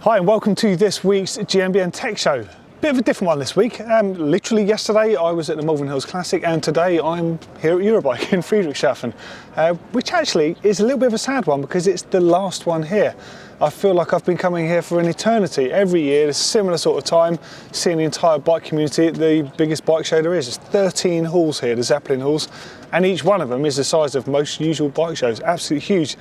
Hi and welcome to this week's GMBN Tech Show. Bit of a different one this week. Literally yesterday I was at the Malverns Classic and today I'm here at Eurobike in Friedrichshafen, which actually is a little bit of a sad one because it's the last one here. I feel like I've been coming here for an eternity. Every year, a similar sort of time, seeing the entire bike community at the biggest bike show there is. There's 13 halls here, the Zeppelin halls, and each one of them is the size of most usual bike shows. Absolutely huge.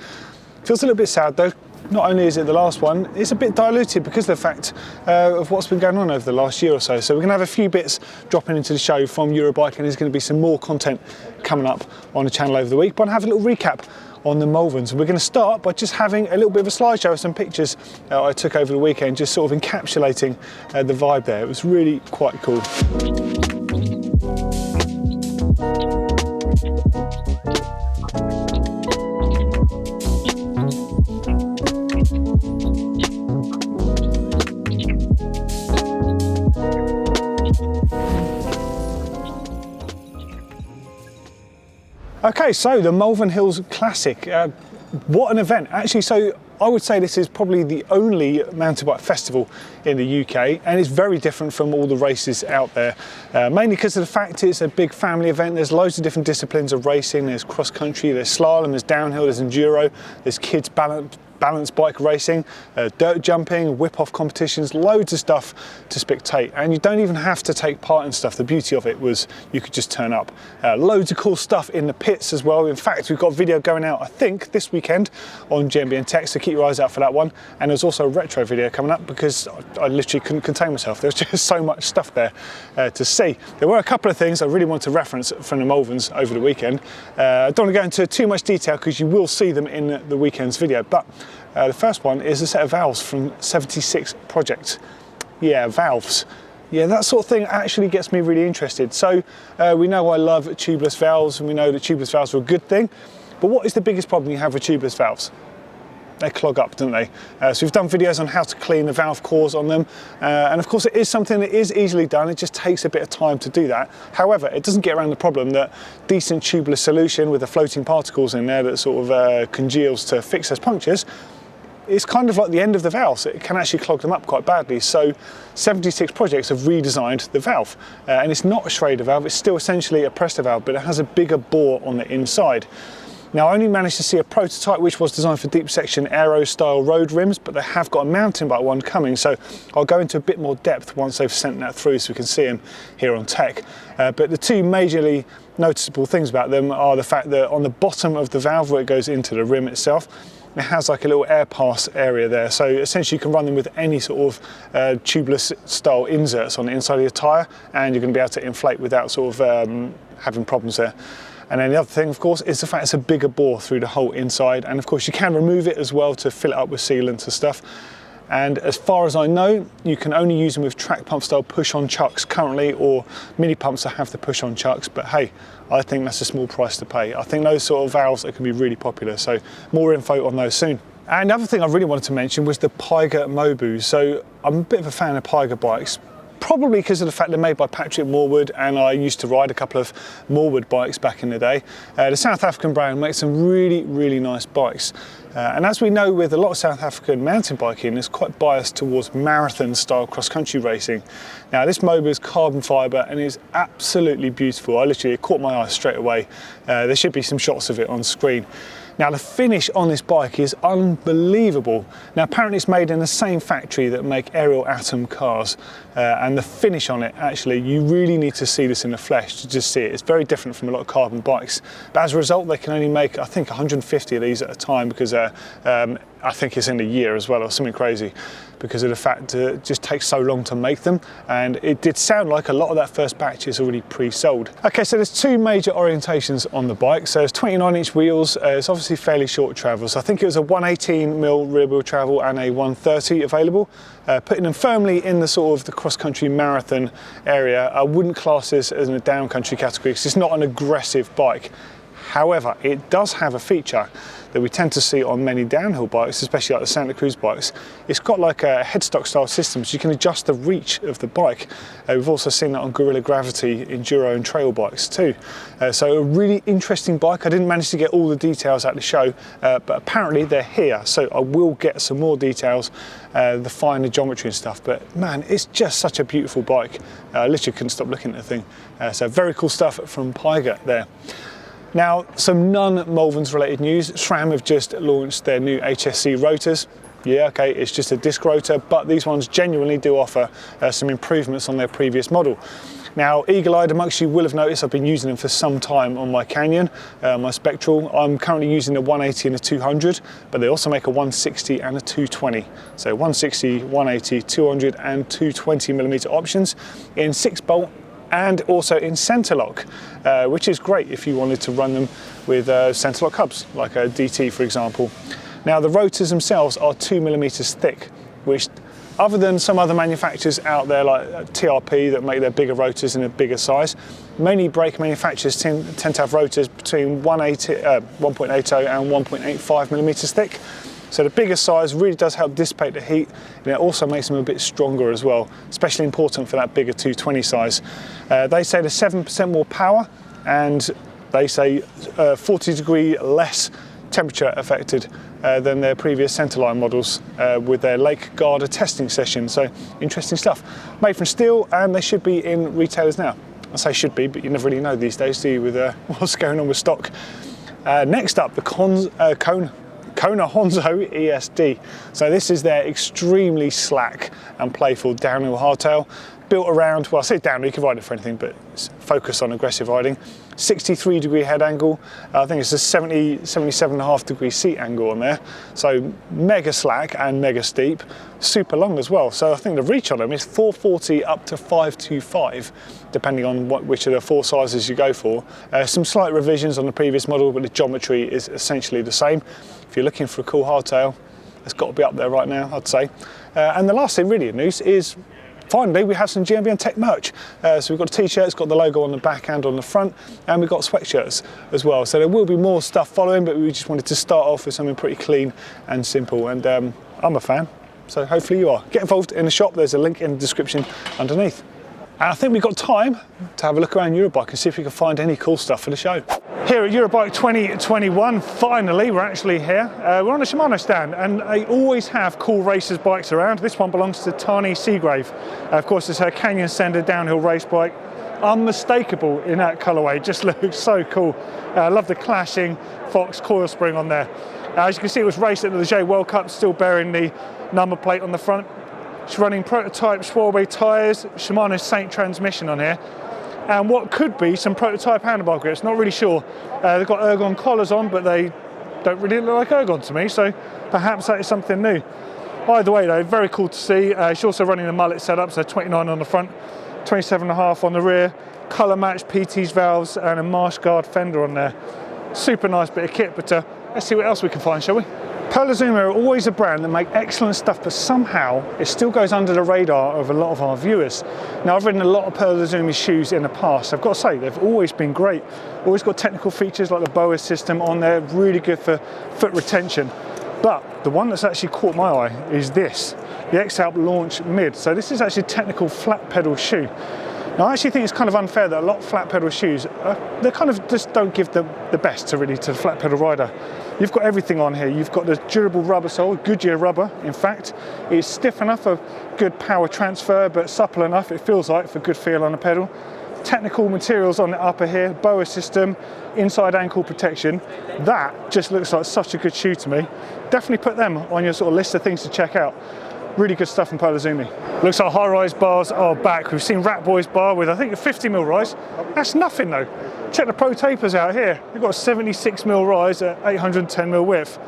Feels a little bit sad though. Not only is it the last one, it's a bit diluted because of the fact of what's been going on over the last year or so. So we're going to have a few bits dropping into the show from Eurobike, and there's going to be some more content coming up on the channel over the week. But I'll have a little recap on the Malverns. We're going to start by just having a little bit of a slideshow of some pictures I took over the weekend, just sort of encapsulating the vibe there. It was really quite cool. Okay, so the Malverns Classic, what an event. Actually, so I would say this is probably the only mountain bike festival in the UK, and it's very different from all the races out there, mainly because of the fact it's a big family event. There's loads of different disciplines of racing. There's cross country, there's slalom, there's downhill, there's enduro, there's kids balance bike racing, dirt jumping, whip-off competitions, loads of stuff to spectate, and you don't even have to take part in stuff. The beauty of it was you could just turn up. Loads of cool stuff in the pits as well. In fact, we've got a video going out, I think, this weekend on GMBN Tech, so keep your eyes out for that one. And there's also a retro video coming up because I literally couldn't contain myself. There was just so much stuff there to see. There were a couple of things I really want to reference from the Malverns over the weekend. I don't want to go into too much detail because you will see them in the weekend's video, but the first one is a set of valves from 76 Project. Yeah, valves. Yeah, that sort of thing actually gets me really interested. So we know I love tubeless valves, and we know that tubeless valves are a good thing. But what is the biggest problem you have with tubeless valves? They clog up, don't they? So we've done videos on how to clean the valve cores on them. And of course it is something that is easily done. It just takes a bit of time to do that. However, it doesn't get around the problem that decent tubeless solution with the floating particles in there that sort of congeals to fix those punctures, it's kind of like the end of the valve, so it can actually clog them up quite badly. So 76 Projects have redesigned the valve, and it's not a Schrader valve, it's still essentially a Presta valve, but it has a bigger bore on the inside. Now I only managed to see a prototype which was designed for deep section aero style road rims, but they have got a mountain bike one coming, so I'll go into a bit more depth once they've sent that through so we can see them here on Tech. But the two majorly noticeable things about them are the fact that on the bottom of the valve where it goes into the rim itself, it has like a little air pass area there, so essentially you can run them with any sort of tubeless style inserts on the inside of your tyre, and you're going to be able to inflate without sort of having problems there. And then the other thing, of course, is the fact it's a bigger bore through the whole inside, and of course you can remove it as well to fill it up with sealants and stuff. And as far as I know, you can only use them with track pump style push-on chucks currently, or mini pumps that have the push-on chucks, but hey, I think that's a small price to pay. I think those sort of valves can be really popular, so more info on those soon. And the other thing I really wanted to mention was the Piger Mobu. So I'm a bit of a fan of Piger bikes, probably because of the fact they're made by Patrick Morwood, and I used to ride a couple of Morwood bikes back in the day. The South African brand makes some really, really nice bikes. And as we know, with a lot of South African mountain biking, it's quite biased towards marathon style cross-country racing. Now this Mobu is carbon fibre and is absolutely beautiful. It caught my eye straight away. There should be some shots of it on screen. Now the finish on this bike is unbelievable. Now apparently it's made in the same factory that make Aerial Atom cars, and the finish on it, actually, you really need to see this in the flesh to just see it. It's very different from a lot of carbon bikes. But as a result, they can only make, I think, 150 of these at a time because I think it's in a year as well, or something crazy, because of the fact that it just takes so long to make them. And it did sound like a lot of that first batch is already pre-sold. Okay, so there's two major orientations on the bike. So it's 29-inch wheels. It's obviously fairly short travel. So I think it was a 118mm rear wheel travel and a 130 available. Putting them firmly in the sort of the cross-country marathon area. I wouldn't class this as in a down-country category because it's not an aggressive bike. However, it does have a feature that we tend to see on many downhill bikes, especially like the Santa Cruz bikes. It's got like a headstock style system, so you can adjust the reach of the bike. We've also seen that on Gorilla Gravity, enduro and trail bikes too. So a really interesting bike. I didn't manage to get all the details at the show, but apparently they're here. So I will get some more details, the finer geometry and stuff. But man, it's just such a beautiful bike. I literally couldn't stop looking at the thing. So very cool stuff from Piger there. Now, some non-Malverns related news. SRAM have just launched their new HSC rotors. Yeah, okay, it's just a disc rotor, but these ones genuinely do offer some improvements on their previous model. Now, eagle-eyed amongst you will have noticed I've been using them for some time on my Canyon, my Spectral. I'm currently using a 180 and a 200, but they also make a 160 and a 220. So 160, 180, 200 and 220 millimeter options in 6-bolt and also in center lock, which is great if you wanted to run them with center lock hubs, like a DT for example. Now the rotors themselves are 2 millimeters thick, which other than some other manufacturers out there like TRP that make their bigger rotors in a bigger size, many brake manufacturers tend to have rotors between 1.80 and 1.85 millimeters thick. So the bigger size really does help dissipate the heat, and it also makes them a bit stronger as well, especially important for that bigger 220 size. They say there's 7% more power, and they say 40-degree less temperature affected than their previous centerline models with their Lake Garda testing session. So interesting stuff. Made from steel, and they should be in retailers now. I say should be, but you never really know these days, do you, with what's going on with stock. Next up, the Kona Honzo ESD. So this is their extremely slack and playful downhill hardtail, built around, well I say downhill, you can ride it for anything, but focus on aggressive riding. 63-degree head angle, I think it's a 77.5-degree seat angle on there. So mega slack and mega steep, super long as well. So I think the reach on them is 440 up to 525, depending on which of the 4 sizes you go for. Some slight revisions on the previous model, but the geometry is essentially the same. If you're looking for a cool hardtail, it's got to be up there right now, I'd say. And the last thing really in news is, finally, we have some GMBN Tech merch. So we've got a t-shirt, it's got the logo on the back and on the front, and we've got sweatshirts as well. So there will be more stuff following, but we just wanted to start off with something pretty clean and simple. And I'm a fan, so hopefully you are. Get involved in the shop, there's a link in the description underneath. And I think we've got time to have a look around Eurobike and see if we can find any cool stuff for the show. Here at Eurobike 2021, finally, we're actually here. We're on a Shimano stand, and they always have cool racers bikes around. This one belongs to Tani Seagrave. Of course, it's her Canyon Sender downhill race bike. Unmistakable in that colourway, just looks so cool. I love the clashing Fox coil spring on there. As you can see, it was raced at the J World Cup, still bearing the number plate on the front. It's running prototype Swirlway tyres, Shimano Saint transmission on here, and what could be some prototype handlebar grips, not really sure. They've got ergon collars on, but they don't really look like ergon to me, so perhaps that is something new. Either way though, very cool to see. She's also running the mullet setup, so 29 on the front, 27.5 on the rear, colour matched PT's valves and a marsh guard fender on there. Super nice bit of kit, but let's see what else we can find, shall we? Pearl Izumi are always a brand that make excellent stuff, but somehow it still goes under the radar of a lot of our viewers. Now, I've ridden a lot of Pearl Izumi shoes in the past. I've got to say, they've always been great. Always got technical features like the BOA system on there, really good for foot retention. But the one that's actually caught my eye is this, the X-Alp Launch Mid. So this is actually a technical flat pedal shoe. Now, I actually think it's kind of unfair that a lot of flat pedal shoes, they kind of just don't give the best to the flat pedal rider. You've got everything on here. You've got the durable rubber sole, Goodyear rubber, in fact. It's stiff enough for good power transfer, but supple enough, it feels like, for good feel on the pedal. Technical materials on the upper here, BOA system, inside ankle protection. That just looks like such a good shoe to me. Definitely put them on your sort of list of things to check out. Really good stuff from Pearl Izumi. Looks like high-rise bars are back. We've seen Rat Boy's bar with, I think, a 50mm rise. That's nothing though. Check the Pro Tapers out here. We've got a 76mm rise at 810mm width.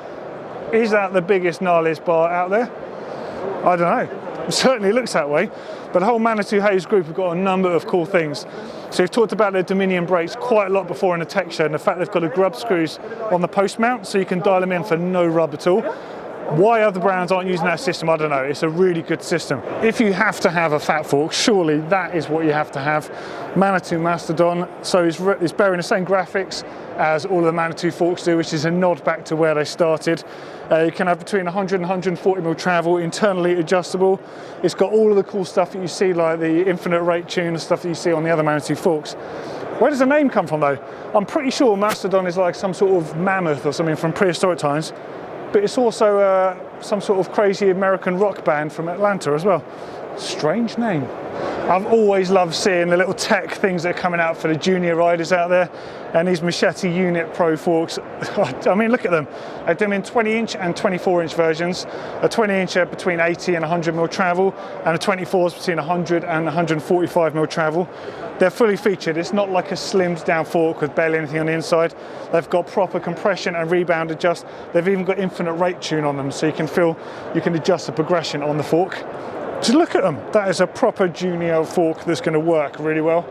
Is that the biggest, gnarliest bar out there? I don't know. It certainly looks that way. But the whole Manitou Hayes group have got a number of cool things. So we've talked about their Dominion brakes quite a lot before in the tech show, and the fact they've got the grub screws on the post mount, so you can dial them in for no rub at all. Why other brands aren't using that system, I don't know. It's a really good system. If you have to have a fat fork, surely that is what you have to have. Manitou Mastodon, so it's bearing the same graphics as all of the Manitou forks do, which is a nod back to where they started. You can have between 100 and 140 mil travel, internally adjustable. It's got all of the cool stuff that you see, like the infinite rate tune, the stuff that you see on the other Manitou forks. Where does the name come from though? I'm pretty sure Mastodon is like some sort of mammoth or something from prehistoric times, but it's also some sort of crazy American rock band from Atlanta as well. Strange name. I've always loved seeing the little tech things that are coming out for the junior riders out there, and these Machete Unit Pro forks. I mean, look at them. I do them in 20-inch and 24-inch versions. A 20-inch between 80 and 100 mil travel, and a 24 is between 100 and 145 mil travel. They're fully featured. It's not like a slimmed down fork with barely anything on the inside. They've got proper compression and rebound adjust. They've even got infinite rate tune on them, so you can adjust the progression on the fork. Just look at them. That is a proper junior fork that's going to work really well.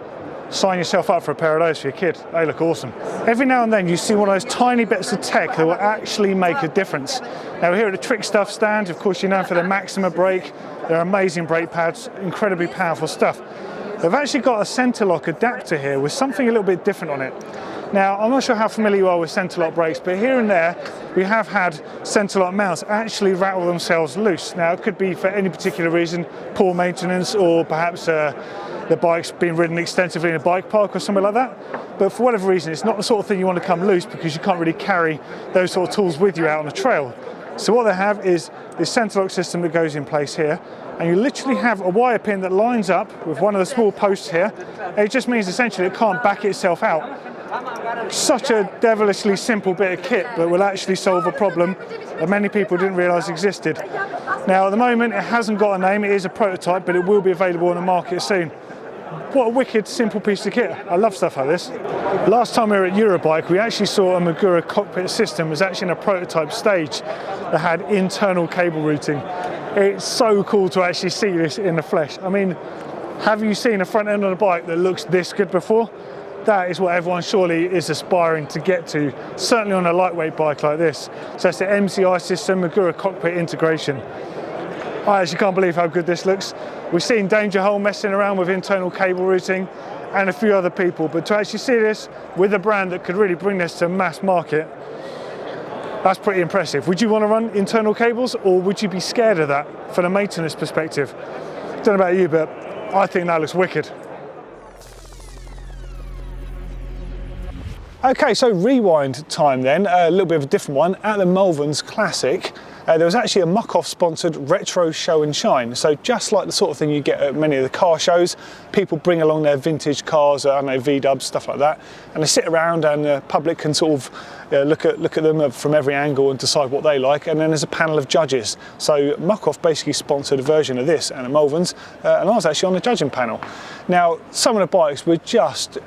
Sign yourself up for a pair of those for your kid. They look awesome. Every now and then you see one of those tiny bits of tech that will actually make a difference. Now here at the Trick Stuff stand, of course, you're known for the Maxima brake. They're amazing brake pads, incredibly powerful stuff. They've actually got a center lock adapter here with something a little bit different on it. Now, I'm not sure how familiar you are with center lock brakes, but here and there we have had center lock mounts actually rattle themselves loose. Now, it could be for any particular reason, poor maintenance, or perhaps the bike's been ridden extensively in a bike park or something like that. But for whatever reason, it's not the sort of thing you want to come loose, because you can't really carry those sort of tools with you out on the trail. So what they have is this center lock system that goes in place here, and you literally have a wire pin that lines up with one of the small posts here. And it just means essentially it can't back itself out. Such a devilishly simple bit of kit that will actually solve a problem that many people didn't realise existed. Now at the moment it hasn't got a name, it is a prototype, but it will be available on the market soon. What a wicked simple piece of kit. I love stuff like this. Last time we were at Eurobike, we actually saw a Magura cockpit system was actually in a prototype stage that had internal cable routing. It's so cool to actually see this in the flesh. I mean, have you seen a front end on a bike that looks this good before? That is what everyone surely is aspiring to get to, certainly on a lightweight bike like this. So it's the MCI system, Magura cockpit integration. I actually can't believe how good this looks. We've seen Danger Hole messing around with internal cable routing and a few other people, but to actually see this with a brand that could really bring this to mass market, that's pretty impressive. Would you want to run internal cables, or would you be scared of that from a maintenance perspective? I don't know about you, but I think that looks wicked. Okay, so rewind time then, a little bit of a different one. At the Malverns Classic, there was actually a Muck-Off sponsored retro show and shine. So just like the sort of thing you get at many of the car shows, people bring along their vintage cars, I don't know, V-dubs, stuff like that, and they sit around and the public can sort of look at them from every angle and decide what they like, and then there's a panel of judges. So Muck-Off basically sponsored a version of this at the Malverns, and I was actually on the judging panel. Now, some of the bikes were just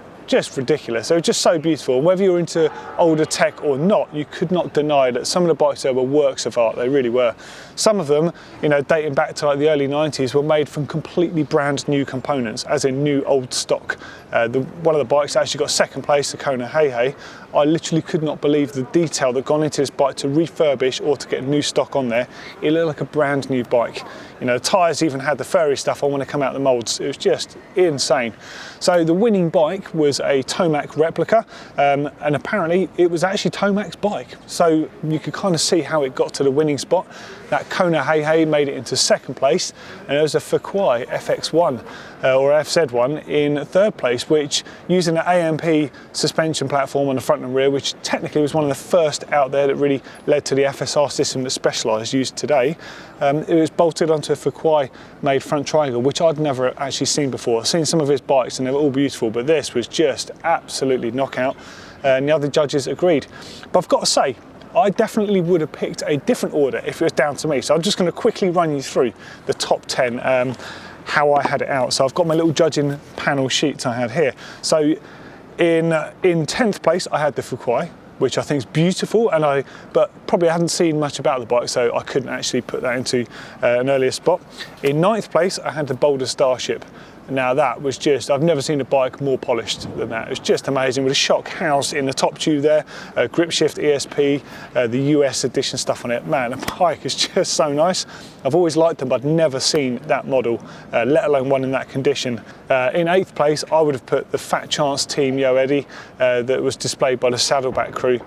ridiculous. They were just so beautiful. Whether you're into older tech or not, you could not deny that some of the bikes there were works of art. They really were. Some of them, you know, dating back to like the early 90s, were made from completely brand new components, as in new old stock. One of the bikes that actually got second place, the Kona Hey Hey. I literally could not believe the detail that gone into this bike to refurbish or to get new stock on there. It looked like a brand new bike. You know, the tyres even had the furry stuff on when they come out of the moulds. It was just insane. So the winning bike was a Tomac replica, and apparently it was actually Tomac's bike. So you could kind of see how it got to the winning spot. That Kona Hey Hey made it into second place, and there was a Fuquai FX1 or FZ1 in third place, which using an AMP suspension platform on the front and rear, which technically was one of the first out there that really led to the FSR system that Specialized used today. It was bolted onto a Fuquai made front triangle, which I'd never actually seen before. I've seen some of his bikes and they were all beautiful, but this was just absolutely knockout, and the other judges agreed. But I've got to say, I definitely would have picked a different order if it was down to me. So I'm just going to quickly run you through the top 10, how I had it out. So I've got my little judging panel sheets I had here. So in 10th place, I had the Fuquai, which I think is beautiful, but probably I hadn't seen much about the bike, so I couldn't actually put that into an earlier spot. In 9th place, I had the Boulder Starship. Now that was just, I've never seen a bike more polished than that. It was just amazing, with a shock house in the top tube there, grip shift ESP, the US edition stuff on it. Man, the bike is just so nice. I've always liked them, but I'd never seen that model, let alone one in that condition. In 8th place, I would have put the Fat Chance Team Yo Eddie that was displayed by the Saddleback crew.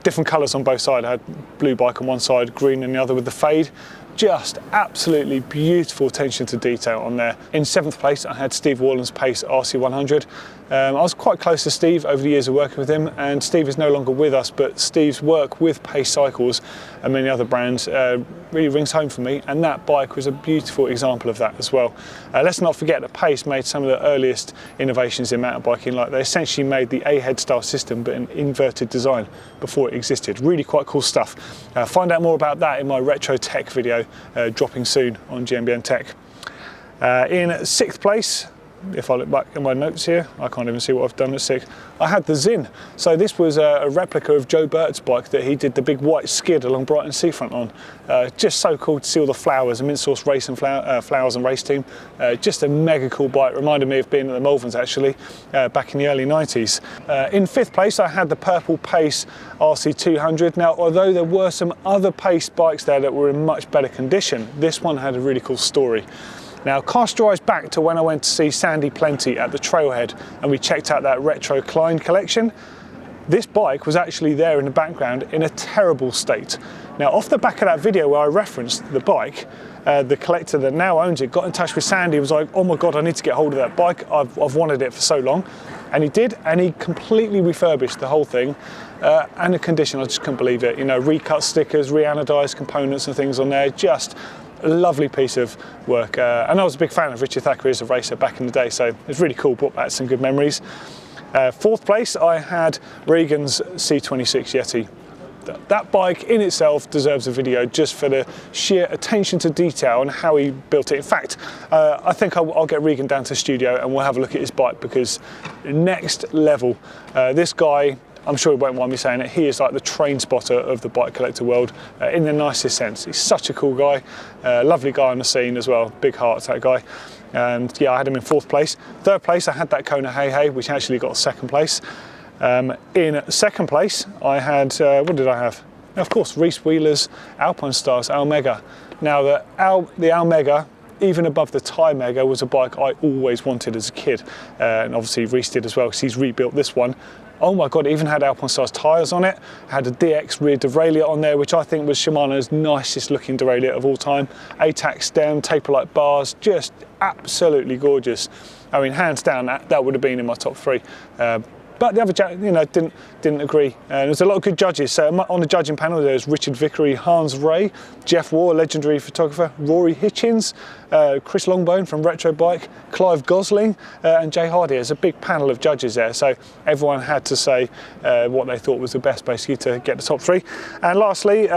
Different colours on both sides. I had blue bike on one side, green on the other with the fade. Just absolutely beautiful attention to detail on there. In 7th place, I had Steve Warland's Pace RC100. I was quite close to Steve over the years of working with him, and Steve is no longer with us, but Steve's work with Pace Cycles and many other brands really rings home for me, and that bike was a beautiful example of that as well. Let's not forget that Pace made some of the earliest innovations in mountain biking, like they essentially made the A-head style system but an inverted design before it existed. Really quite cool stuff. Find out more about that in my retro tech video dropping soon on GMBN Tech. In 6th place, if I look back at my notes here, I can't even see what I've done at 6th. I had the Zin. So this was a replica of Joe Burt's bike that he did the big white skid along Brighton Seafront on. Just so cool to see all the flowers, the Mint Sauce Race and Flowers and Race team. Just a mega cool bike. Reminded me of being at the Malverns actually, back in the early 90s. In 5th place, I had the purple Pace RC200. Now, although there were some other Pace bikes there that were in much better condition, this one had a really cool story. Now, cast your eyes back to when I went to see Sandy Plenty at the Trailhead and we checked out that retro Klein collection. This bike was actually there in the background in a terrible state. Now, off the back of that video where I referenced the bike, the collector that now owns it got in touch with Sandy and was like, oh my God, I need to get hold of that bike. I've wanted it for so long. And he did, and he completely refurbished the whole thing. And the condition, I just couldn't believe it. You know, recut stickers, re-anodised components and things on there, just a lovely piece of work. And I was a big fan of Richard Thackeray as a racer back in the day, so it was really cool, brought back some good memories. 4th place, I had Regan's C26 Yeti. That bike in itself deserves a video just for the sheer attention to detail and how he built it. In fact, I think I'll get Regan down to the studio and we'll have a look at his bike, because next level. This guy, I'm sure he won't mind me saying it, he is like the train spotter of the bike collector world in the nicest sense. He's such a cool guy, lovely guy on the scene as well, big heart, that guy. And yeah, I had him in 4th place. 3rd place, I had that Kona Hey Hey, which actually got 2nd place. In 2nd place, I had, what did I have? Of course, Reese Wheeler's Alpine Stars Almega. Now, the Almega, even above the Thai Mega, was a bike I always wanted as a kid. And obviously Reese did as well, because he's rebuilt this one. Oh my God, it even had Alpenstars tyres on it, had a DX rear derailleur on there, which I think was Shimano's nicest looking derailleur of all time. ATAC stem, taper-like bars, just absolutely gorgeous. I mean, hands down, that would have been in my top 3. But the other, you know, didn't agree. There's a lot of good judges. So on the judging panel, there's Richard Vickery, Hans Ray, Jeff Waugh, legendary photographer, Rory Hitchens, Chris Longbone from Retro Bike, Clive Gosling, and Jay Hardy. There's a big panel of judges there. So everyone had to say what they thought was the best, basically, to get the top 3. And lastly,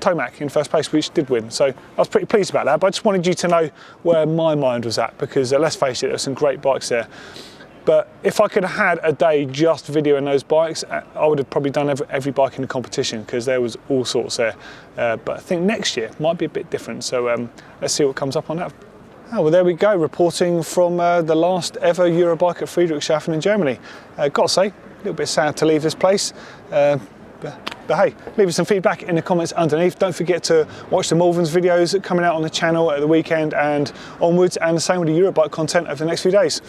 Tomac in 1st place, which did win. So I was pretty pleased about that. But I just wanted you to know where my mind was at, because let's face it, there's some great bikes there. But if I could have had a day just videoing those bikes, I would have probably done every bike in the competition, because there was all sorts there. But I think next year might be a bit different. So let's see what comes up on that. Oh, well, there we go, reporting from the last ever Eurobike at Friedrichshafen in Germany. Got to say, a little bit sad to leave this place. But hey, leave us some feedback in the comments underneath. Don't forget to watch the Malverns videos coming out on the channel at the weekend and onwards, and the same with the Eurobike content over the next few days.